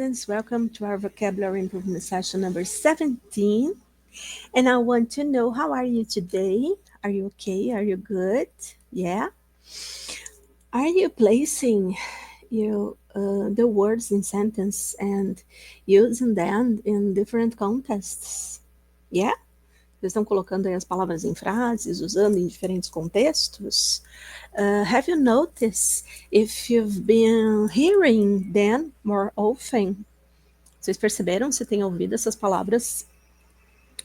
students, welcome to our vocabulary improvement session number 17. And I want to know, how are you today? Are you okay? Are you good? Yeah? Are you placing the words in sentence and using them in different contexts? Yeah? Vocês estão colocando aí as palavras em frases, usando em diferentes contextos? Have you noticed if you've been hearing them more often? Vocês perceberam se tem ouvido essas palavras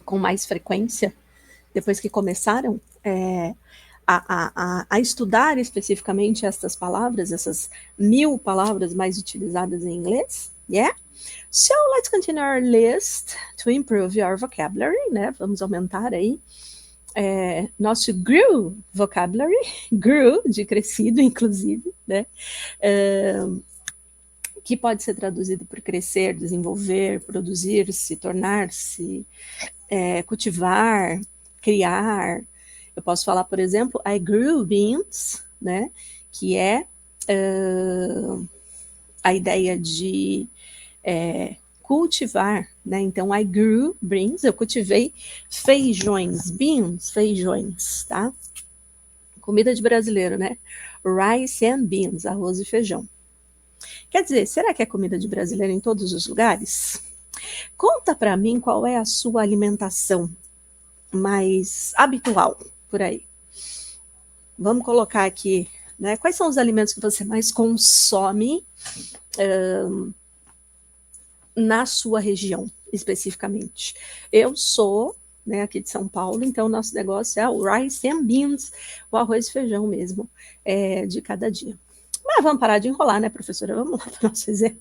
com mais frequência depois que começaram a estudar especificamente estas palavras, essas 1000 palavras mais utilizadas em inglês? Yeah? So let's continue our list to improve your vocabulary, né? Vamos aumentar aí nosso grew vocabulary, grew de crescido, inclusive, né? Que pode ser traduzido por crescer, desenvolver, produzir-se, tornar-se, cultivar, criar. Eu posso falar, por exemplo, I grew beans, né? Que é a ideia de cultivar, né? Então, I grew beans, eu cultivei feijões, beans, feijões, tá? Comida de brasileiro, né? Rice and beans, arroz e feijão. Quer dizer, será que é comida de brasileiro em todos os lugares? Conta para mim qual é a sua alimentação mais habitual por aí. Vamos colocar aqui, né? Quais são os alimentos que você mais consome na sua região, especificamente? Eu sou, né, aqui de São Paulo, então o nosso negócio é o rice and beans, o arroz e feijão mesmo, de cada dia. Mas vamos parar de enrolar, né, professora? Vamos lá para o nosso exemplo.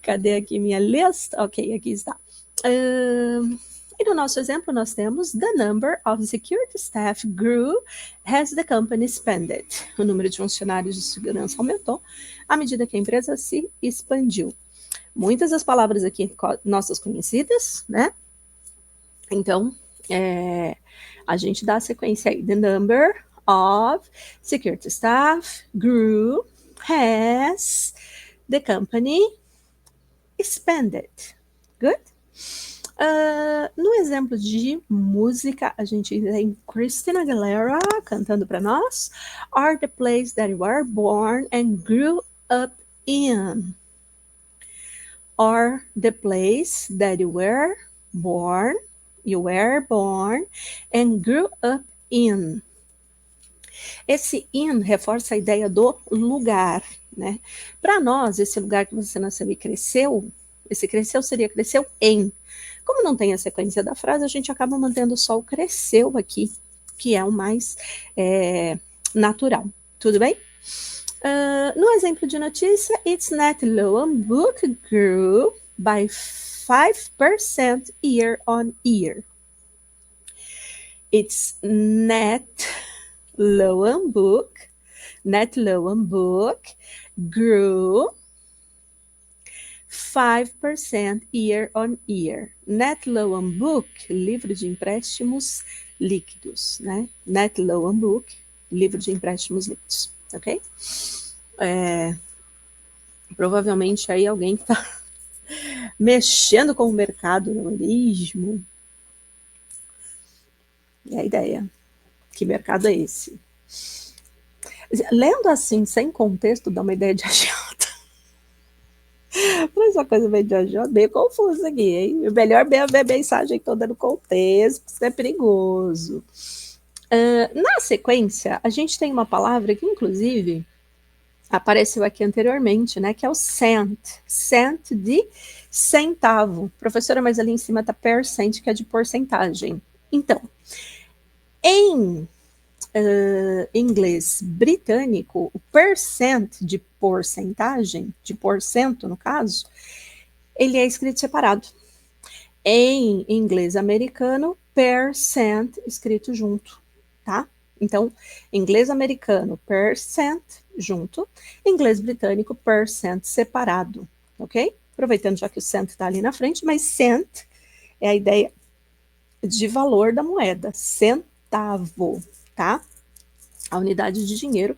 Cadê aqui minha lista? Ok, aqui está. E no nosso exemplo nós temos the number of security staff grew as the company expanded. O número de funcionários de segurança aumentou à medida que a empresa se expandiu. Muitas das palavras aqui nossas conhecidas, né? Então, a gente dá a sequência aí. The number of security staff grew as the company expanded. Good? No exemplo de música, a gente tem Christina Aguilera cantando para nós. Are the place that you were born and grew up in. Or the place that you were born and grew up in. Esse in reforça a ideia do lugar, né? Para nós, esse lugar que você nasceu e cresceu, esse cresceu seria cresceu em. Como não tem a sequência da frase, a gente acaba mantendo só o cresceu aqui, que é o mais natural. Tudo bem? No exemplo de notícia, its net loan book grew by 5% year on year. Its net loan book grew 5% year on year. Net loan book, livro de empréstimos líquidos, né? Net loan book, livro de empréstimos líquidos, ok? Provavelmente aí alguém que está mexendo com o mercado, não é mesmo? É a ideia. Que mercado é esse? Lendo assim, sem contexto, dá uma ideia de agiota. Mas essa coisa meio de agiota, meio confusa aqui, hein? É melhor ver a mensagem toda no contexto, isso é perigoso. Na sequência, a gente tem uma palavra que, inclusive, apareceu aqui anteriormente, né? Que é o cent. Cent de centavo. Professora, mas ali em cima tá percent, que é de porcentagem. Então, em inglês britânico, o percent de porcentagem, de porcento no caso, ele é escrito separado. Em inglês americano, percent escrito junto, tá? Então, inglês americano, percent junto, inglês britânico, percent separado, ok? Aproveitando já que o cent está ali na frente, mas cent é a ideia de valor da moeda, centavo, tá? A unidade de dinheiro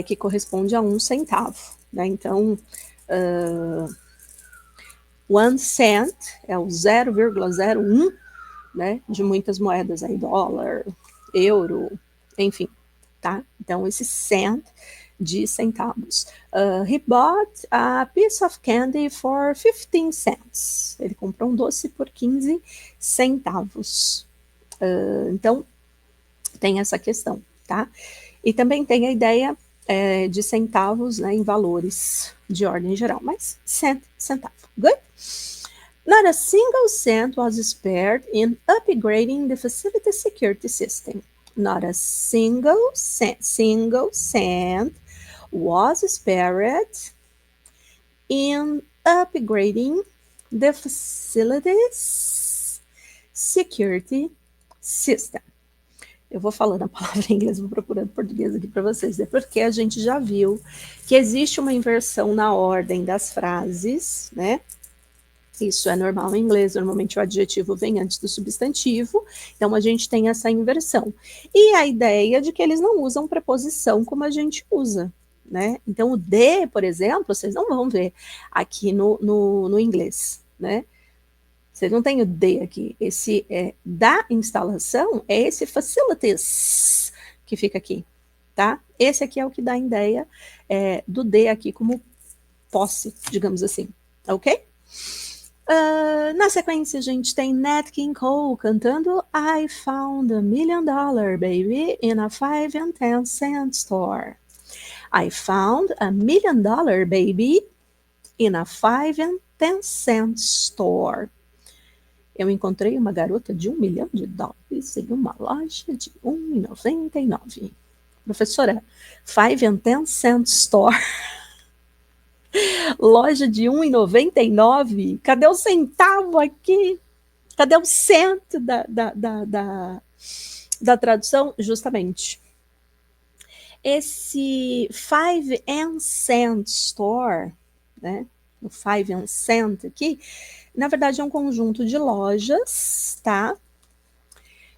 que corresponde a 1 centavo, né? Então, 1 cent é o 0,01, né, de muitas moedas aí, dólar, euro, enfim, tá? Então, esse cent de centavos. He bought a piece of candy for 15 cents. Ele comprou um doce por 15 centavos. Então, tem essa questão, tá? E também tem a ideia de centavos, né, em valores de ordem geral, mas centavo. Good? Not a single cent was spared in upgrading the facility security system. Not a single cent was spared in upgrading the facilities security system. Eu vou falando a palavra em inglês, vou procurando português aqui para vocês, é porque a gente já viu que existe uma inversão na ordem das frases, né? Isso é normal em inglês, normalmente o adjetivo vem antes do substantivo, então a gente tem essa inversão. E a ideia de que eles não usam preposição como a gente usa, né? Então o de, por exemplo, vocês não vão ver aqui no inglês, né? Vocês não têm o de aqui. Esse da instalação é esse facilities que fica aqui, tá? Esse aqui é o que dá a ideia do de aqui como posse, digamos assim, ok? Na sequência, a gente tem Nat King Cole cantando I found $1 million, baby, in a 5 and 10 cent store. I found $1 million, baby, in a 5 and 10 cent store. Eu encontrei uma garota de $1 milhão em uma loja de R$1,99. Professora, 5 and 10 cent store. Loja de R$1,99. Cadê o centavo aqui? Cadê o cento da tradução? Justamente. Esse 5 and cent store, né? O 5 and cent aqui, na verdade é um conjunto de lojas, tá?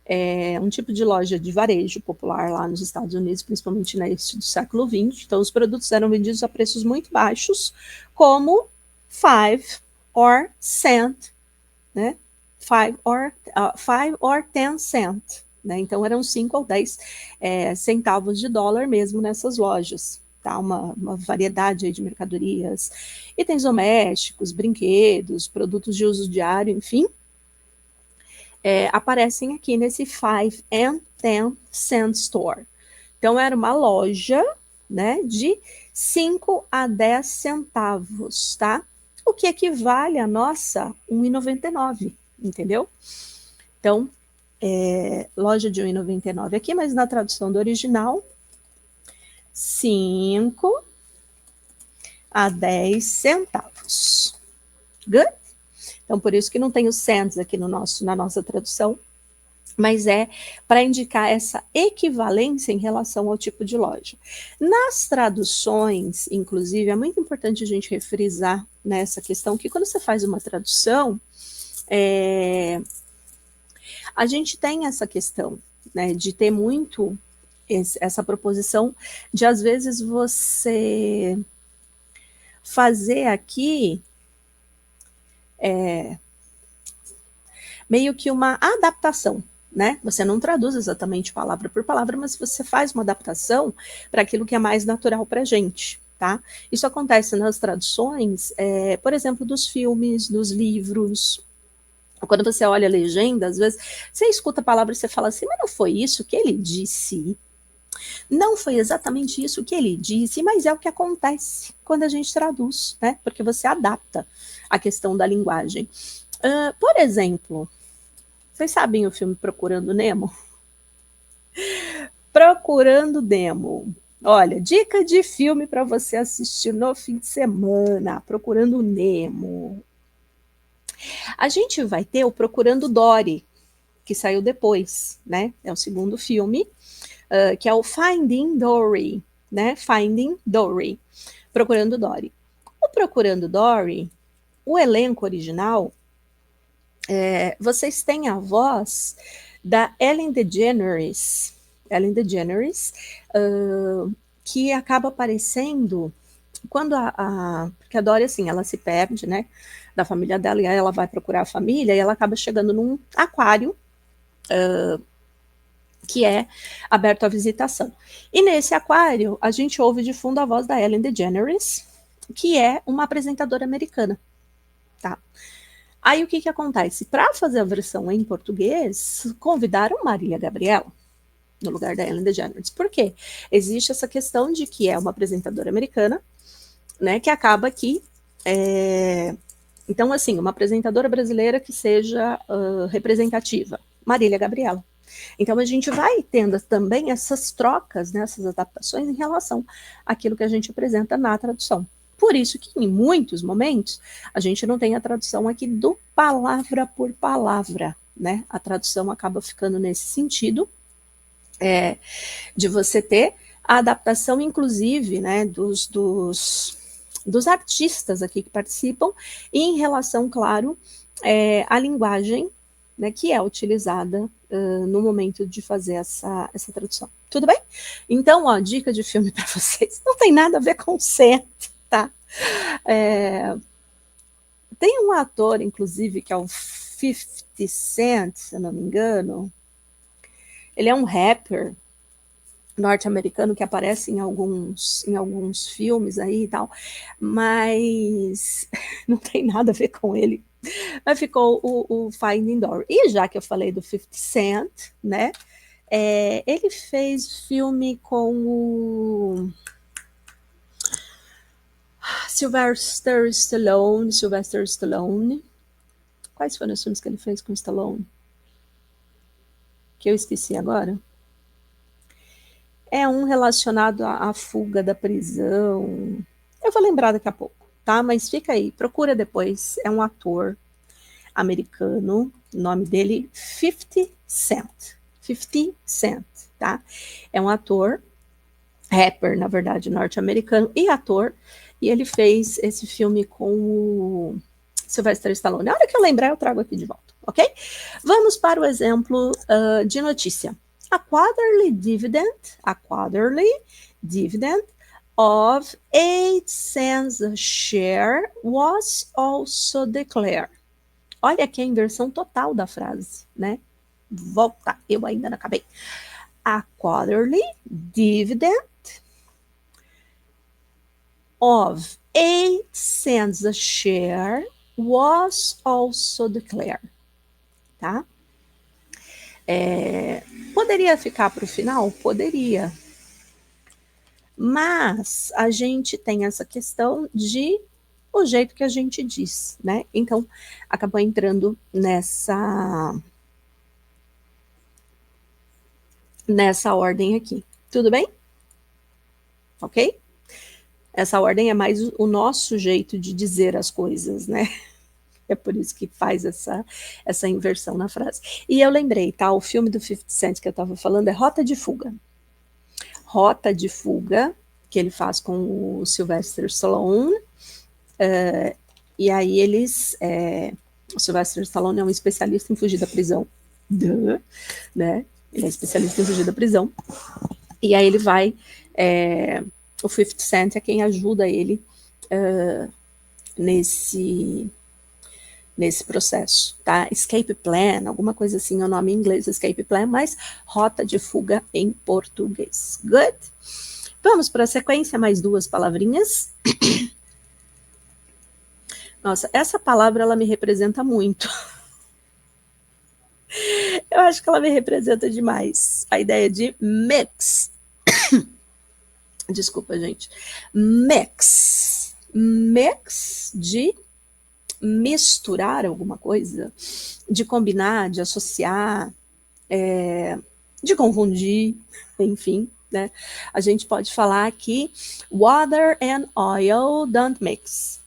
É um tipo de loja de varejo popular lá nos Estados Unidos, principalmente no início do século XX. Então, os produtos eram vendidos a preços muito baixos, como 5 or cent, né? 5 or 10 cent, né? Então, eram 5 ou 10 centavos de dólar mesmo nessas lojas. Tá? Uma variedade aí de mercadorias, itens domésticos, brinquedos, produtos de uso diário, enfim. Aparecem aqui nesse 5 and 10 cent store. Então, era uma loja, né, de 5 a 10 centavos, tá? O que equivale a nossa R$1,99, entendeu? Então, loja de R$1,99 aqui, mas na tradução do original, 5 a 10 centavos. Good? Então, por isso que não tem os cents aqui na nossa tradução, mas é para indicar essa equivalência em relação ao tipo de loja. Nas traduções, inclusive, é muito importante a gente refrisar nessa questão que quando você faz uma tradução, a gente tem essa questão, né, de ter muito essa proposição de, às vezes, você fazer aqui meio que uma adaptação, né? Você não traduz exatamente palavra por palavra, mas você faz uma adaptação para aquilo que é mais natural para a gente, tá? Isso acontece nas traduções, por exemplo, dos filmes, dos livros. Quando você olha a legenda, às vezes, você escuta a palavra e você fala assim, mas não foi isso que ele disse? Não foi exatamente isso que ele disse, mas é o que acontece quando a gente traduz, né? Porque você adapta a questão da linguagem. Por exemplo, vocês sabem o filme Procurando Nemo? Procurando Nemo. Olha, dica de filme para você assistir no fim de semana, Procurando Nemo. A gente vai ter o Procurando Dory, que saiu depois, né? É o segundo filme, que é o Finding Dory, né? Finding Dory, Procurando Dory. O Procurando Dory, o elenco original, vocês têm a voz da Ellen DeGeneres, que acaba aparecendo quando porque a Dory, assim, ela se perde, né, da família dela, e aí ela vai procurar a família, e ela acaba chegando num aquário, que é aberto à visitação. E nesse aquário, a gente ouve de fundo a voz da Ellen DeGeneres, que é uma apresentadora americana, tá? Aí o que que acontece? Para fazer a versão em português, convidaram Marília Gabriela no lugar da Ellen DeGeneres. Por quê? Existe essa questão de que é uma apresentadora americana, né, que acaba aqui. Então, assim, uma apresentadora brasileira que seja representativa. Marília Gabriela. Então, a gente vai tendo também essas trocas, né, essas adaptações em relação àquilo que a gente apresenta na tradução. Por isso que, em muitos momentos, a gente não tem a tradução aqui do palavra por palavra, né? A tradução acaba ficando nesse sentido, de você ter a adaptação, inclusive, né, dos artistas aqui que participam, e em relação, claro, à linguagem, né, que é utilizada no momento de fazer essa tradução. Tudo bem? Então, ó, dica de filme para vocês. Não tem nada a ver com certo, tá? Tem um ator, inclusive, que é o 50 Cent, se eu não me engano. Ele é um rapper norte-americano que aparece em alguns filmes aí e tal, mas não tem nada a ver com ele. Mas ficou o Finding Dory. E já que eu falei do 50 Cent, né, ele fez filme com o Sylvester Stallone. Quais foram os filmes que ele fez com o Stallone? Que eu esqueci agora. É um relacionado à fuga da prisão. Eu vou lembrar daqui a pouco, tá? Mas fica aí, procura depois. É um ator americano, o nome dele 50 Cent. 50 Cent, tá? É um ator, rapper, na verdade, norte-americano e ator, e ele fez esse filme com o Sylvester Stallone. Na hora que eu lembrar, eu trago aqui de volta, ok? Vamos para o exemplo de notícia. A quarterly dividend of 8 cents a share was also declared. Olha aqui a inversão total da frase, né? Volta, eu ainda não acabei. A quarterly dividend of 8 cents a share was also declared, tá? Poderia ficar para o final? Poderia. Mas a gente tem essa questão de o jeito que a gente diz, né? Então, acabou entrando nessa ordem aqui. Tudo bem? Ok? Essa ordem é mais o nosso jeito de dizer as coisas, né? É por isso que faz essa inversão na frase. E eu lembrei, tá? O filme do 50 Cent que eu estava falando é Rota de Fuga. Rota de Fuga, que ele faz com o Sylvester Stallone. E aí o Sylvester Stallone é um especialista em fugir da prisão. Né? Ele é especialista em fugir da prisão. E aí ele vai... o 50 Cent é quem ajuda ele nesse processo, tá? Escape Plan, alguma coisa assim, é o nome em inglês, Escape Plan, mas Rota de Fuga em português. Good? Vamos para a sequência, mais 2 palavrinhas. Nossa, essa palavra, ela me representa muito. Eu acho que ela me representa demais. A ideia de mix. Desculpa, gente. Mix. Mix de misturar alguma coisa, de combinar, de associar, de confundir, enfim, né? A gente pode falar que water and oil don't mix.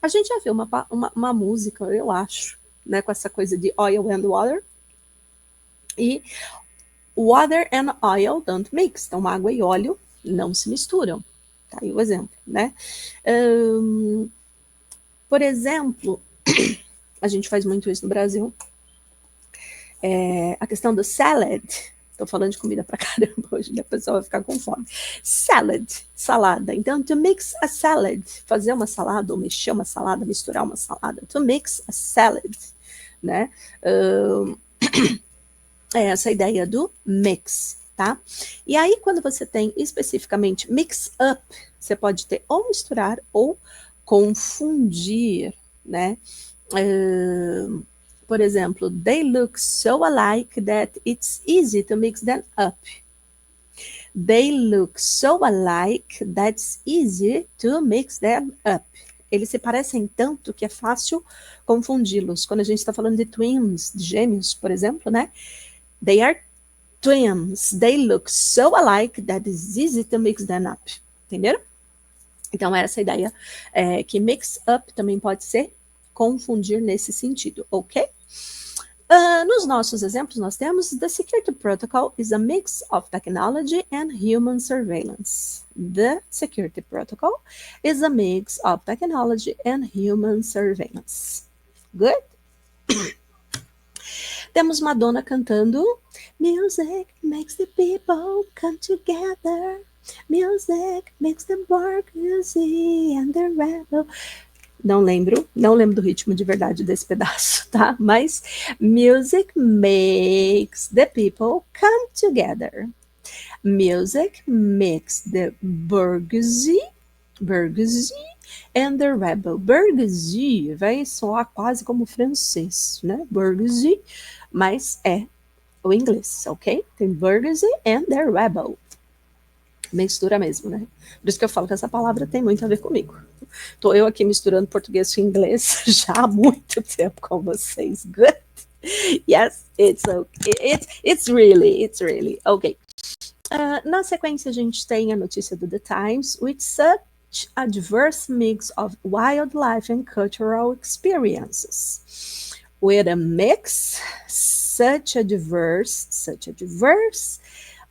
A gente já viu uma música, eu acho, né, com essa coisa de oil and water. E water and oil don't mix. Então, água e óleo não se misturam. Tá aí o exemplo, né? Por exemplo, a gente faz muito isso no Brasil. A questão do salad, Tô falando de comida pra caramba hoje, a pessoa vai ficar com fome. Salad, salada. Então, to mix a salad, fazer uma salada, ou mexer uma salada, misturar uma salada. To mix a salad, né? É essa ideia do mix, tá? E aí, quando você tem especificamente mix up, você pode ter ou misturar ou confundir, né? Por exemplo, they look so alike that it's easy to mix them up. They look so alike that it's easy to mix them up. Eles se parecem tanto que é fácil confundi-los. Quando a gente está falando de twins, de gêmeos, por exemplo, né? They are twins. They look so alike that it's easy to mix them up. Entenderam? Então, essa ideia que mix up também pode ser confundir nesse sentido, ok? Nos nossos exemplos, nós temos the security protocol is a mix of technology and human surveillance. The security protocol is a mix of technology and human surveillance. Good? Temos Madonna cantando Music makes the people come together. Music makes them work, music and the rebel. Não lembro do ritmo de verdade desse pedaço, tá? Mas music makes the people come together. Music makes the bourgeoisie and the rebel. Bourgeoisie vai soar quase como francês, né? Bourgeoisie, mas é o inglês, ok? Tem bourgeoisie and the rebel. Mistura mesmo, né? Por isso que eu falo que essa palavra tem muito a ver comigo. Tô eu aqui misturando português com inglês já há muito tempo com vocês. Good? Yes, it's okay. It's really okay. Na sequência, a gente tem a notícia do The Times, with such a diverse mix of wildlife and cultural experiences. With a mix, such a diverse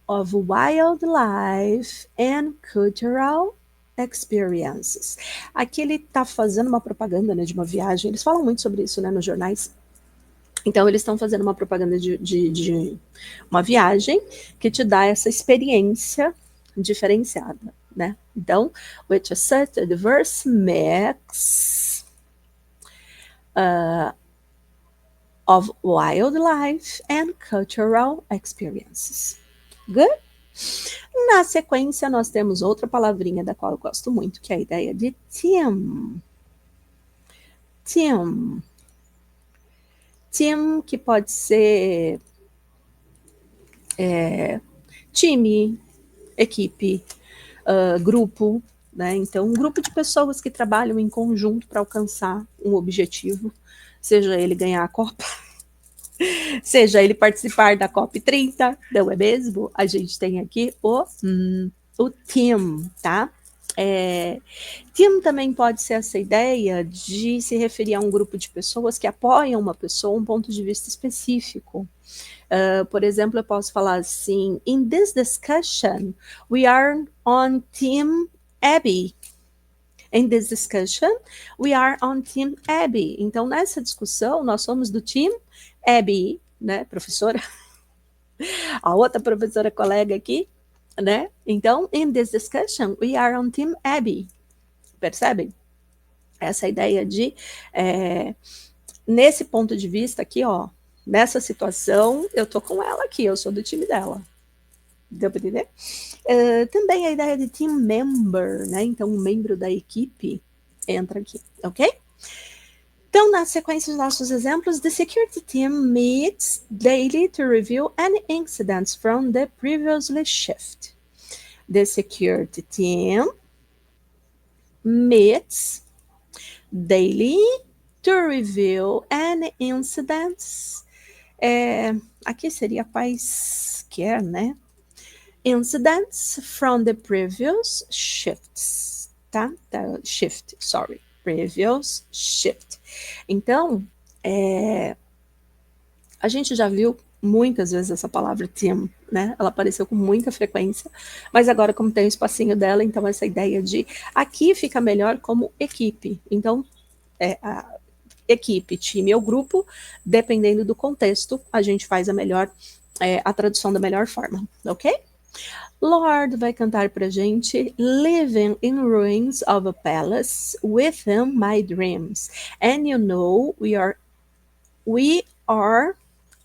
of wildlife and cultural experiences. Aqui ele está fazendo uma propaganda, né, de uma viagem. Eles falam muito sobre isso, né, nos jornais. Então, eles estão fazendo uma propaganda de uma viagem que te dá essa experiência diferenciada, né? Então, with such a diverse mix of wildlife and cultural experiences. Good? Na sequência, nós temos outra palavrinha da qual eu gosto muito, que é a ideia de team. Team. Team, que pode ser time, equipe, grupo, né? Então, um grupo de pessoas que trabalham em conjunto para alcançar um objetivo, seja ele ganhar a Copa, seja ele participar da COP30, não é mesmo? A gente tem aqui o team, tá? Team também pode ser essa ideia de se referir a um grupo de pessoas que apoiam uma pessoa, um ponto de vista específico. Por exemplo, eu posso falar assim, in this discussion, we are on Team Abby. In this discussion, we are on Team Abby. Então, nessa discussão, nós somos do Team Abby, né, professora? A outra professora colega aqui, né? Então, in this discussion, we are on Team Abby. Percebem? Essa ideia de, nesse ponto de vista aqui, ó, nessa situação, eu tô com ela aqui, eu sou do time dela. Deu para entender? Também a ideia de team member, né? Então, um membro da equipe entra aqui, ok? Então, na sequência dos nossos exemplos, the security team meets daily to review any incidents from the previous shift. The security team meets daily to review any incidents. Aqui seria quaisquer, né? Incidents from the previous shifts, tá? Previous shift. Então, a gente já viu muitas vezes essa palavra team, né? Ela apareceu com muita frequência, mas agora, como tem o espacinho dela, então essa ideia de aqui fica melhor como equipe. Então, a equipe, time ou grupo, dependendo do contexto, a gente faz a melhor a tradução da melhor forma, ok? Lord vai cantar pra gente Living in ruins of a palace within my dreams. And you know we are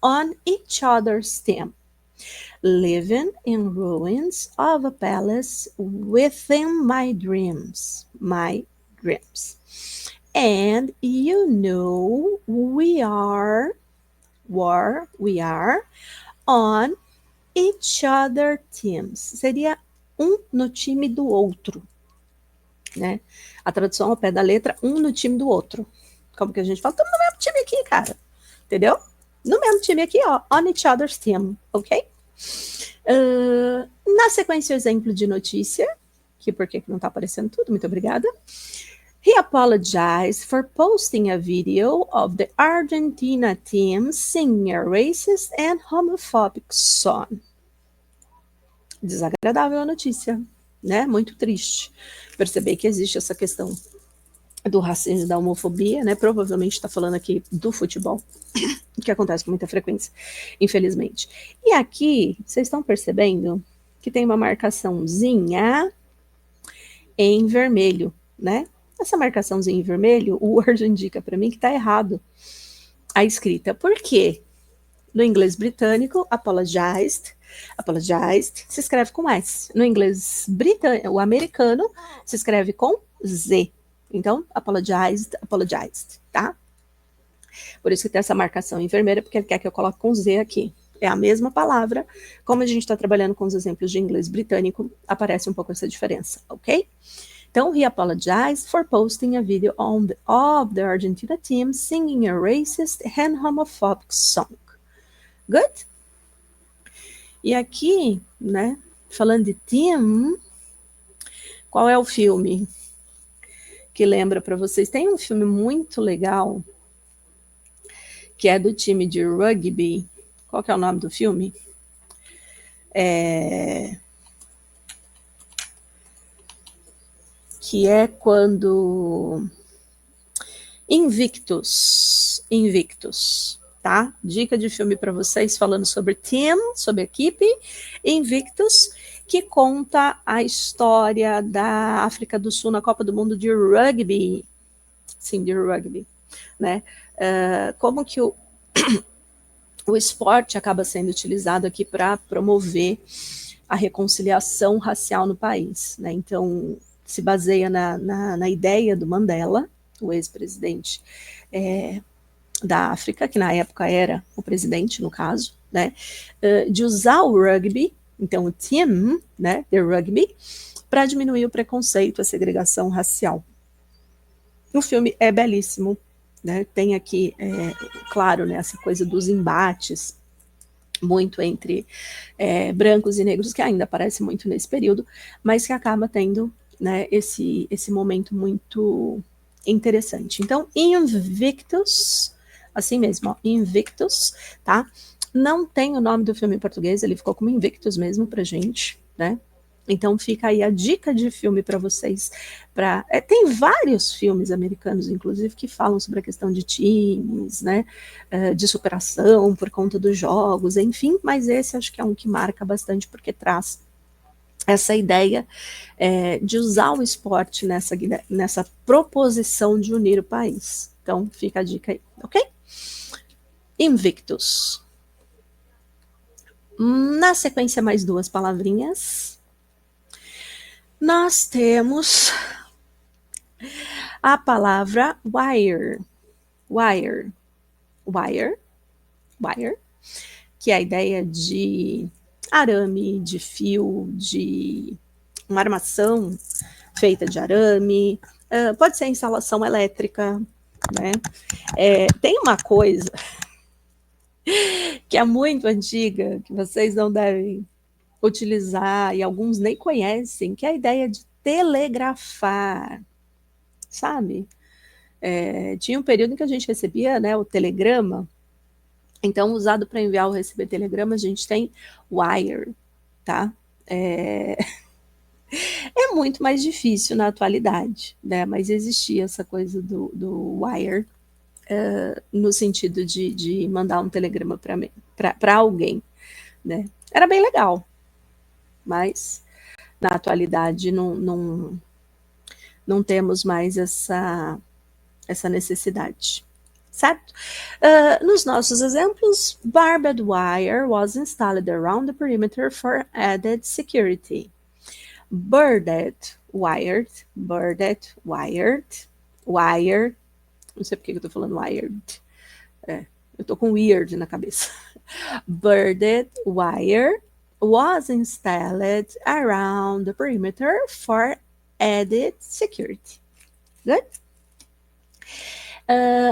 on each other's team. Living in ruins of a palace within my dreams. My dreams. And you know we are on each other teams. Seria um no time do outro, né? A tradução ao pé da letra, um no time do outro. Como que a gente fala? Estamos no mesmo time aqui, cara. Entendeu? No mesmo time aqui, ó. On each other's team, ok? Na sequência, o exemplo de notícia, que por que não está aparecendo tudo? Muito obrigada. He apologized for posting a video of the Argentina team singing a racist and homophobic song. Desagradável a notícia, né? Muito triste perceber que existe essa questão do racismo e da homofobia, né? Provavelmente está falando aqui do futebol, que acontece com muita frequência, infelizmente. E aqui, vocês estão percebendo que tem uma marcaçãozinha em vermelho, né? Essa marcaçãozinha em vermelho, o Word indica para mim que está errado a escrita. Por quê? No inglês britânico, apologized se escreve com S. No inglês britânico, o americano, se escreve com Z. Então, apologized, tá? Por isso que tem essa marcação em vermelho, porque ele quer que eu coloque com Z aqui. É a mesma palavra. Como a gente está trabalhando com os exemplos de inglês britânico, aparece um pouco essa diferença, ok? Então, he apologized for posting a video of the Argentina team singing a racist and homophobic song. Good? E aqui, né, falando de team, qual é o filme que lembra para vocês? Tem um filme muito legal, que é do time de rugby. Qual que é o nome do filme? Que é quando... Invictus, tá? Dica de filme para vocês falando sobre team, sobre equipe, Invictus, que conta a história da África do Sul na Copa do Mundo de rugby. Sim, de rugby, né? Como que o esporte acaba sendo utilizado aqui para promover a reconciliação racial no país, né? Então, se baseia na ideia do Mandela, o ex-presidente da África, que na época era o presidente, no caso, né, de usar o rugby, então o team, né, de rugby, para diminuir o preconceito, a segregação racial. O filme é belíssimo, né, tem aqui, claro, né, essa coisa dos embates, muito entre brancos e negros, que ainda aparece muito nesse período, mas que acaba tendo, né, esse momento muito interessante. Então, Invictus, assim mesmo, ó, Invictus, tá? Não tem o nome do filme em português, ele ficou como Invictus mesmo pra gente, né? Então fica aí a dica de filme para vocês. Tem vários filmes americanos, inclusive, que falam sobre a questão de times, né? De superação por conta dos jogos, enfim, mas esse acho que é um que marca bastante porque traz essa ideia de usar o esporte nessa proposição de unir o país. Então, fica a dica aí, ok? Invictus. Na sequência, mais duas palavrinhas. Nós temos a palavra wire. Wire, que é a ideia de arame, de fio, de uma armação feita de arame, pode ser instalação elétrica, né? Tem uma coisa que é muito antiga, que vocês não devem utilizar, e alguns nem conhecem, que é a ideia de telegrafar, sabe? Tinha um período em que a gente recebia, né, o telegrama. Então, usado para enviar ou receber telegrama, a gente tem wire, tá? É muito mais difícil na atualidade, né? Mas existia essa coisa do wire, no sentido de mandar um telegrama para alguém, né? Era bem legal, mas na atualidade não temos mais essa necessidade, certo? Nos nossos exemplos, barbed wire was installed around the perimeter for added security. Birded, wired, wire, não sei porque eu tô falando wired, eu tô com weird na cabeça. Birded wire was installed around the perimeter for added security. Good?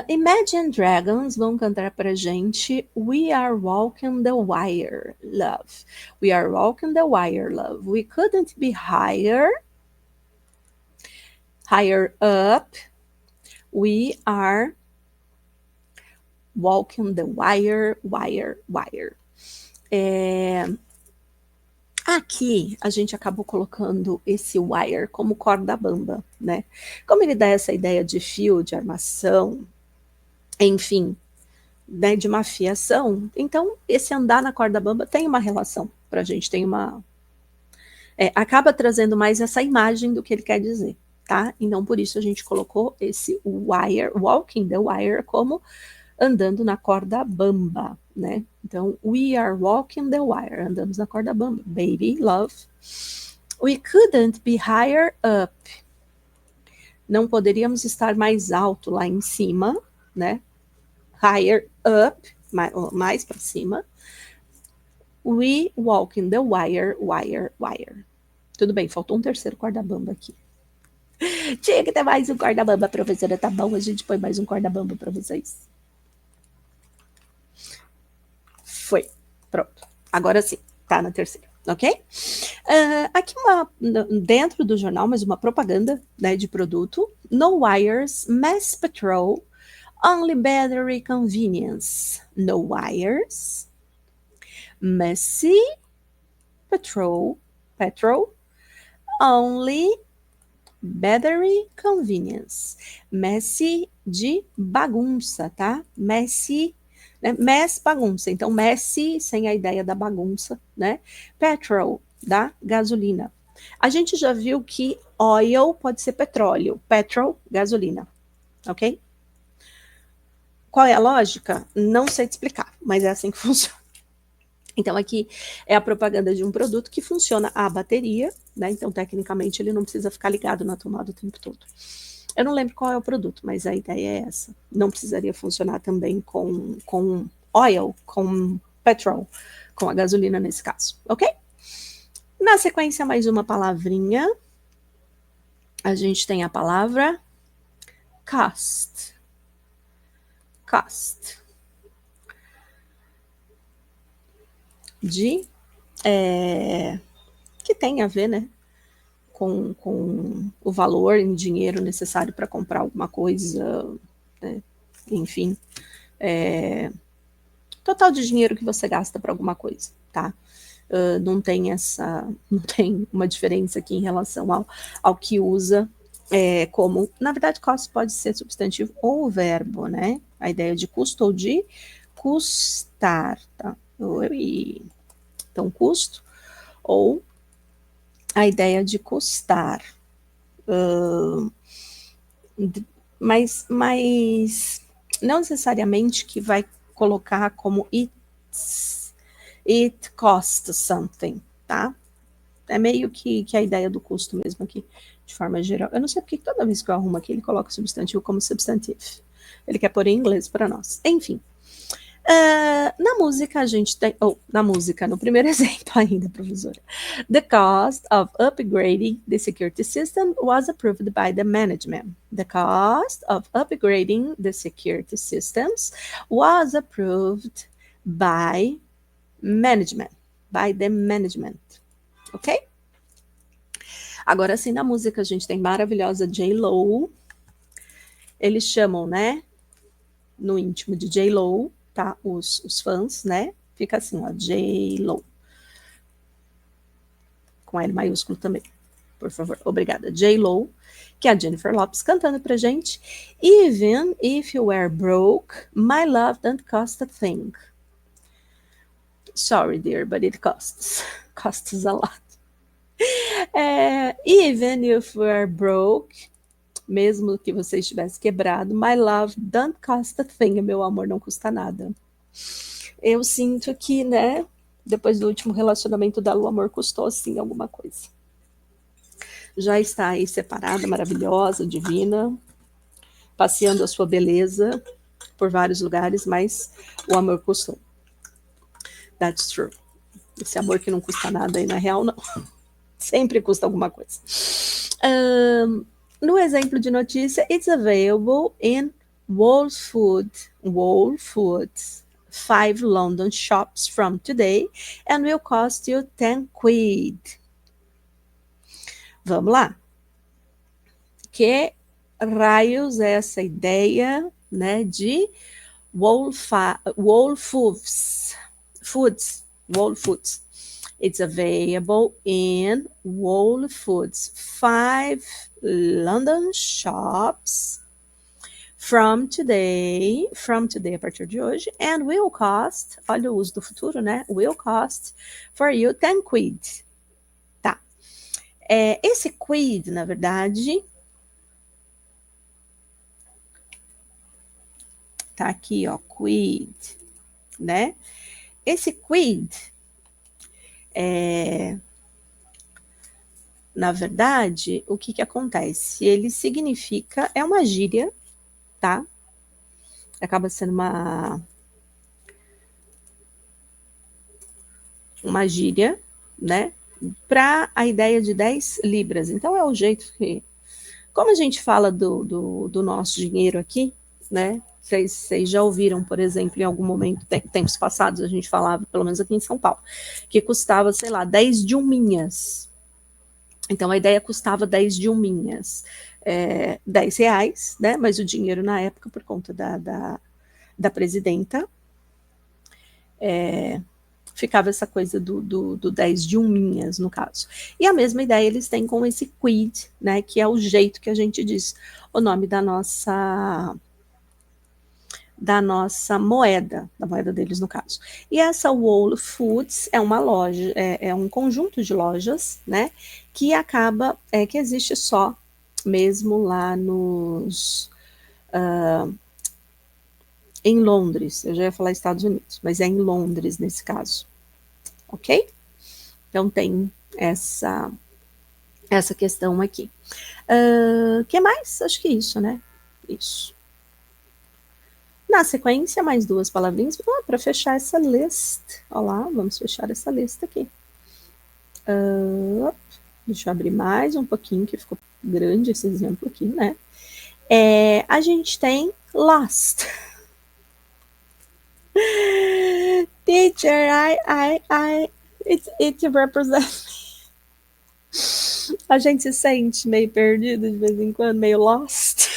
Imagine Dragons vão cantar pra gente We Are Walking the Wire, Love. We are walking the wire, love. We couldn't be higher up. We are walking the wire. Aqui a gente acabou colocando esse wire como corda bamba, né? Como ele dá essa ideia de fio, de armação, enfim, né, de uma fiação, então esse andar na corda bamba tem uma relação pra gente, tem uma... acaba trazendo mais essa imagem do que ele quer dizer, tá? Então por isso a gente colocou esse wire, walking the wire, como andando na corda bamba, né? Então, we are walking the wire, andamos na corda bamba. Baby, love. We couldn't be higher up. Não poderíamos estar mais alto lá em cima, né? Higher up, mais para cima. We walking the wire. Tudo bem, faltou um terceiro corda-bamba aqui. Tinha que ter mais um corda-bamba, professora. Tá bom, a gente põe mais um corda-bamba para vocês. Foi, pronto. Agora sim, tá na terceira, ok? Aqui dentro do jornal, mais uma propaganda, né, de produto. No wires, mass petrol, only battery convenience. No wires, messy petrol, only battery convenience. Messy de bagunça, tá? Messy, né? Mess, bagunça. Então, messy, sem a ideia da bagunça, né? Petrol, da gasolina. A gente já viu que oil pode ser petróleo. Petrol, gasolina. Ok? Qual é a lógica? Não sei te explicar, mas é assim que funciona. Então, aqui é a propaganda de um produto que funciona a bateria, né? Então, tecnicamente, ele não precisa ficar ligado na tomada o tempo todo. Eu não lembro qual é o produto, mas a ideia é essa. Não precisaria funcionar também com oil, com petrol, com a gasolina nesse caso, ok? Na sequência, mais uma palavrinha. A gente tem a palavra cost. Cost. Que tem a ver, né, com o valor em dinheiro necessário para comprar alguma coisa, né, enfim, total de dinheiro que você gasta para alguma coisa, tá? Não tem uma diferença aqui em relação ao que usa como, na verdade, cost pode ser substantivo ou verbo, né? A ideia de custo ou de custar, tá? Então, custo ou a ideia de custar. Mas não necessariamente que vai colocar como it costs something, tá? É meio que a ideia do custo mesmo aqui, de forma geral. Eu não sei porque toda vez que eu arrumo aqui, ele coloca substantivo como substantive. Ele quer pôr em inglês para nós. Enfim. Na música, a gente tem... no primeiro exemplo ainda, professora. The cost of upgrading the security system was approved by the management. The cost of upgrading the security systems was approved by management. By the management. Ok? Agora sim, na música, a gente tem maravilhosa J.Lo. Eles chamam, né? No íntimo de J.Lo, tá? Os fãs, né? Fica assim, ó, J.Lo. Com L maiúsculo também, por favor. Obrigada. J.Lo, que é a Jennifer Lopez cantando pra gente. Even if you were broke, my love don't cost a thing. Sorry, dear, but it costs. Costs a lot. Even if we're broke, mesmo que você estivesse quebrado, my love don't cost a thing. Meu amor não custa nada. Eu sinto que, né, depois do último relacionamento dela, o amor custou, sim, alguma coisa. Já está aí separada, maravilhosa, divina, passeando a sua beleza por vários lugares, mas o amor custou. That's true. Esse amor que não custa nada aí, na real, não. Sempre custa alguma coisa. No exemplo de notícia, it's available in Whole Foods, 5 London shops from today and will cost you 10 quid. Vamos lá. Que raios é essa ideia, né, de Whole Foods? It's available in Whole Foods 5 London shops from today, a partir de hoje, and will cost, olha o uso do futuro, né? Will cost for you 10 quid. Tá. Esse quid, na verdade, tá aqui, ó, quid, né? Esse quid, na verdade, o que acontece? Ele significa, é uma gíria, tá? Acaba sendo uma gíria, né? Para a ideia de 10 libras. Então, é o jeito que... Como a gente fala do nosso dinheiro aqui, né? Vocês já ouviram, por exemplo, em algum momento, tempos passados, a gente falava, pelo menos aqui em São Paulo, que custava, sei lá, 10 dilminhas. Então, a ideia custava 10 dilminhas. 10 reais, né? Mas o dinheiro na época, por conta da presidenta, ficava essa coisa do 10 dilminhas, no caso. E a mesma ideia eles têm com esse quid, né? Que é o jeito que a gente diz o nome da nossa moeda, da moeda deles no caso. E essa Whole Foods é uma loja, é um conjunto de lojas, né, que acaba, que existe só mesmo lá em Londres, eu já ia falar Estados Unidos, mas é em Londres nesse caso, ok? Então tem essa questão aqui. Que mais? Acho que isso, né? Isso. Na sequência, mais 2 palavrinhas para fechar essa lista. Olha lá, vamos fechar essa lista aqui. Deixa eu abrir mais um pouquinho, que ficou grande esse exemplo aqui, né? A gente tem lost. Teacher, it represents me. A gente se sente meio perdido de vez em quando, meio lost.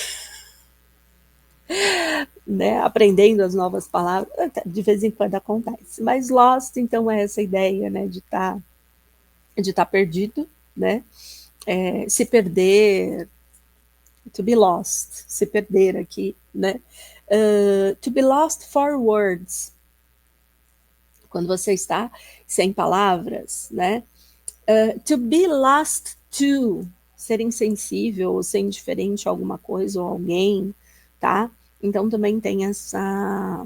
Né, aprendendo as novas palavras, de vez em quando acontece, mas lost, então, é essa ideia, né, de tá perdido, né, se perder, to be lost, se perder aqui, né, to be lost for words, quando você está sem palavras, né, to be lost to, ser insensível, ou ser indiferente a alguma coisa ou alguém, tá? Então, também tem essa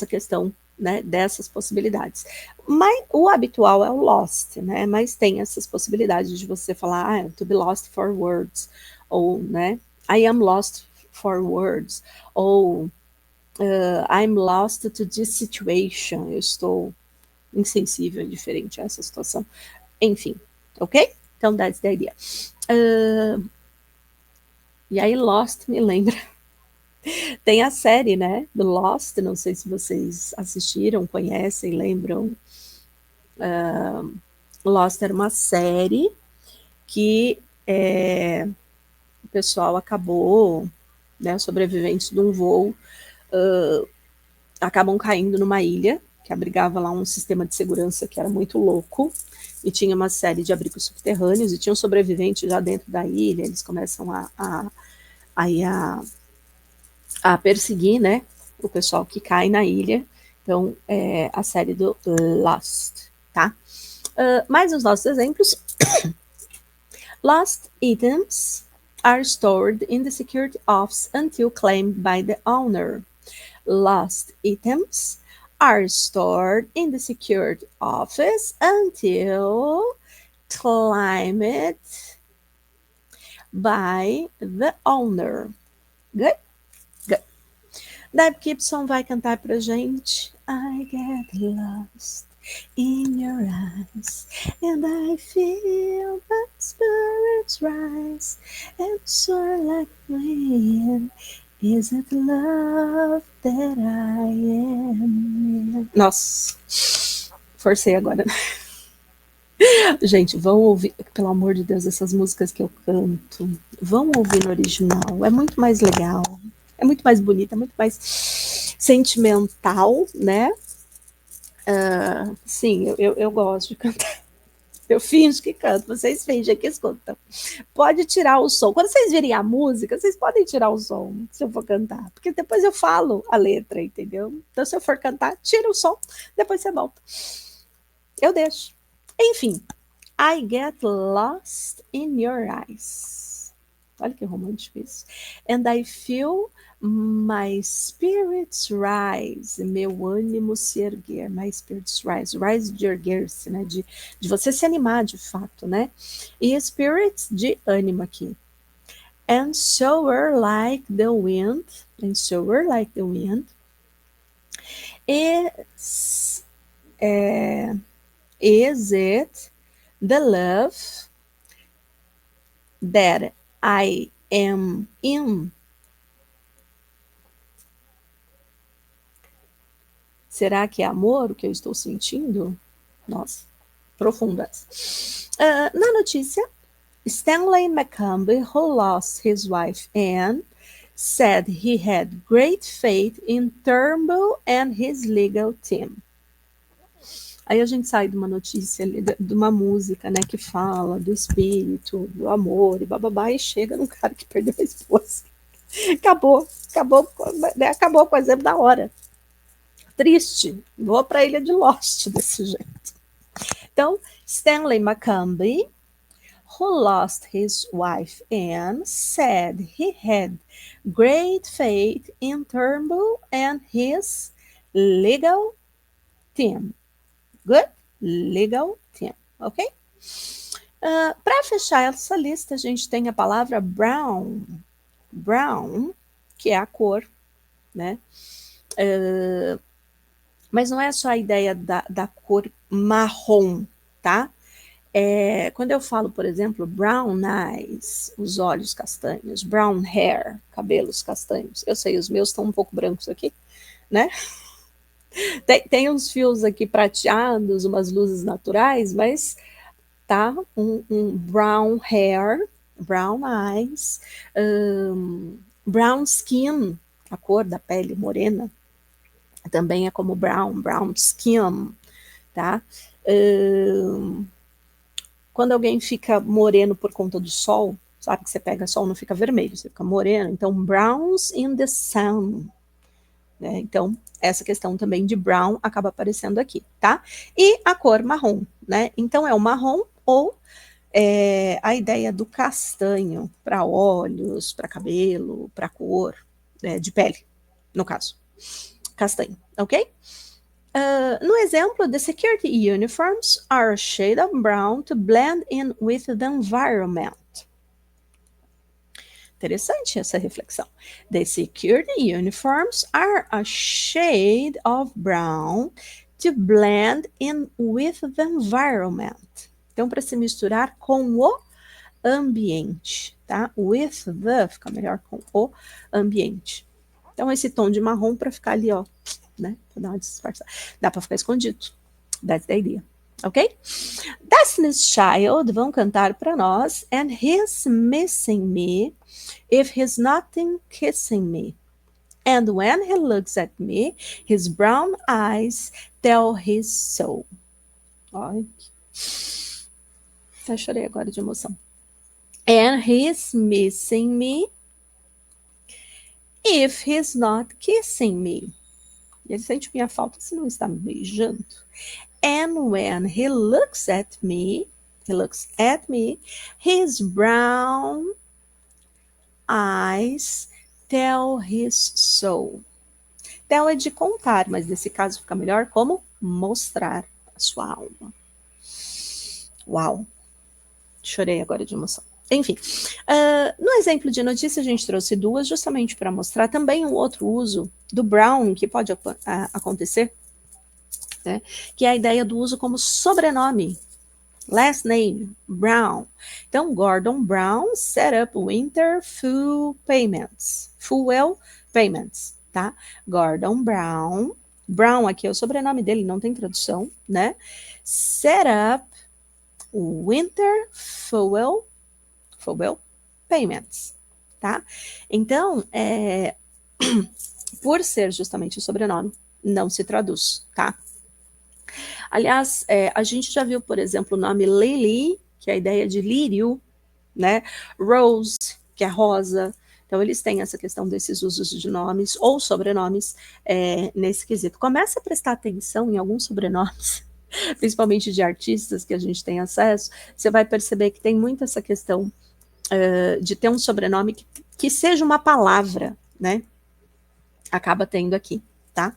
questão, né, dessas possibilidades. Mas o habitual é o lost, né? Mas tem essas possibilidades de você falar, to be lost for words, ou, né, I am lost for words, ou I'm lost to this situation, eu estou insensível, indiferente a essa situação. Enfim, ok? Então, that's the idea. E aí, lost me lembra... Tem a série, né, do Lost, não sei se vocês assistiram, conhecem, lembram. Lost era uma série que o pessoal acabou, né, sobreviventes de um voo, acabam caindo numa ilha, que abrigava lá um sistema de segurança que era muito louco, e tinha uma série de abrigos subterrâneos, e tinham sobreviventes já dentro da ilha, eles começam a perseguir, né, o pessoal que cai na ilha, Então, é a série do Lost, tá? Mais os nossos exemplos. Lost items are stored in the security office until claimed by the owner. Lost items are stored in the security office until claimed by the owner. Good? Good. Deb Gibson vai cantar pra gente I get lost in your eyes and I feel my spirits rise and soar like wind. Is it love that I am? Nossa, forcei agora. Gente, vão ouvir, pelo amor de Deus, essas músicas que eu canto, vão ouvir no original, é muito mais legal, é muito mais bonita, é muito mais sentimental, né? Sim, eu gosto de cantar. Eu finjo que canto, vocês fingem que escutam. Pode tirar o som. Quando vocês virem a música, vocês podem tirar o som se eu for cantar, porque depois eu falo a letra, entendeu? Então, se eu for cantar, tira o som, depois você volta. Eu deixo. Enfim, I get lost in your eyes. Olha que romântico isso. And I feel my spirits rise. Meu ânimo se erguer. My spirits rise. Rise de erguer-se, né? De você se animar de fato, né? E spirits de ânimo aqui. And soar like the wind. And soar like the wind. Is it the love that I am in? Será que é amor o que eu estou sentindo? Nossa, profundas. Na notícia, Stanley McCambie, who lost his wife Anne, said he had great faith in Turnbull and his legal team. Aí a gente sai de uma notícia, de uma música, né, que fala do espírito, do amor e bababá, e chega num cara que perdeu a esposa. Acabou com o exemplo da hora. Triste. Vou para a ilha de Lost desse jeito. Então, Stanley McCambie, who lost his wife Anne, said he had great faith in Turnbull and his legal team. Good? Legal team, ok? Para fechar essa lista, a gente tem a palavra brown. Brown, que é a cor, né? Mas não é só a ideia da cor marrom, tá? Quando eu falo, por exemplo, brown eyes, os olhos castanhos, brown hair, cabelos castanhos. Eu sei, os meus estão um pouco brancos aqui, né? Tem uns fios aqui prateados, umas luzes naturais, mas tá um brown hair, brown eyes, brown skin, a cor da pele morena, também é como brown skin, tá? Quando alguém fica moreno por conta do sol, sabe que você pega sol, não fica vermelho, você fica moreno, então browns in the sun, né? Então, essa questão também de brown acaba aparecendo aqui, tá? E a cor marrom, né? Então, é o marrom ou a ideia do castanho para olhos, para cabelo, para cor, de pele, no caso. Castanho, ok? No exemplo, the security uniforms are a shade of brown to blend in with the environment. Interessante essa reflexão. The security uniforms are a shade of brown to blend in with the environment. Então, para se misturar com o ambiente, tá? With the, fica melhor com o ambiente. Então, esse tom de marrom para ficar ali, ó, né? Pra dar uma disfarçada. Dá para ficar escondido. That's the idea. Ok? Destiny's Child vão cantar para nós. And he's missing me if he's not kissing me. And when he looks at me, his brown eyes tell his soul. Ai, até chorei agora de emoção. And he's missing me if he's not kissing me. E ele sente minha falta se não está me beijando. And when he looks at me, his brown eyes tell his soul. Tell é de contar, mas nesse caso fica melhor como mostrar a sua alma. Uau! Chorei agora de emoção. Enfim, no exemplo de notícia a gente trouxe duas justamente para mostrar também um outro uso do brown que pode acontecer, né? Que é a ideia do uso como sobrenome. Last name, Brown. Então, Gordon Brown set up winter fuel payments. Tá? Gordon Brown. Brown aqui é o sobrenome dele, não tem tradução, né? Set up winter fuel payments, tá? Então, por ser justamente o sobrenome, não se traduz, tá? Aliás, a gente já viu, por exemplo, o nome Lily, que é a ideia de lírio, né? Rose, que é rosa. Então, eles têm essa questão desses usos de nomes ou sobrenomes nesse quesito. Começa a prestar atenção em alguns sobrenomes, principalmente de artistas que a gente tem acesso, você vai perceber que tem muito essa questão de ter um sobrenome que seja uma palavra, né? Acaba tendo aqui, tá?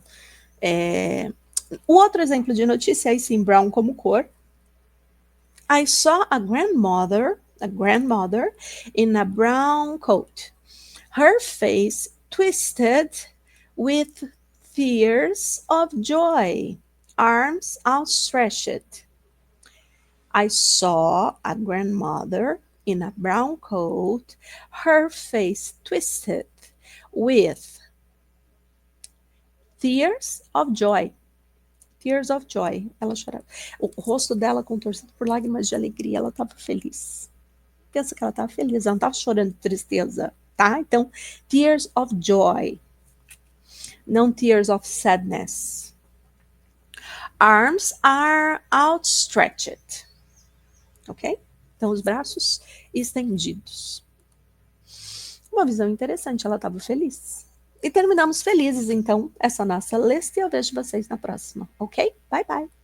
O outro exemplo de notícia é sim, brown como cor. I saw a grandmother in a brown coat. Her face twisted with tears of joy, arms outstretched. I saw a grandmother in a brown coat, her face twisted with tears of joy. Tears of joy. Ela chorava. O rosto dela contorcido por lágrimas de alegria. Ela estava feliz. Pensa que ela estava feliz. Ela não estava chorando de tristeza, tá? Então, tears of joy. Não tears of sadness. Arms are outstretched. Ok? Então, os braços estendidos. Uma visão interessante. Ela estava feliz. E terminamos felizes, então, essa nossa lista. E eu vejo vocês na próxima. Ok? Bye, bye.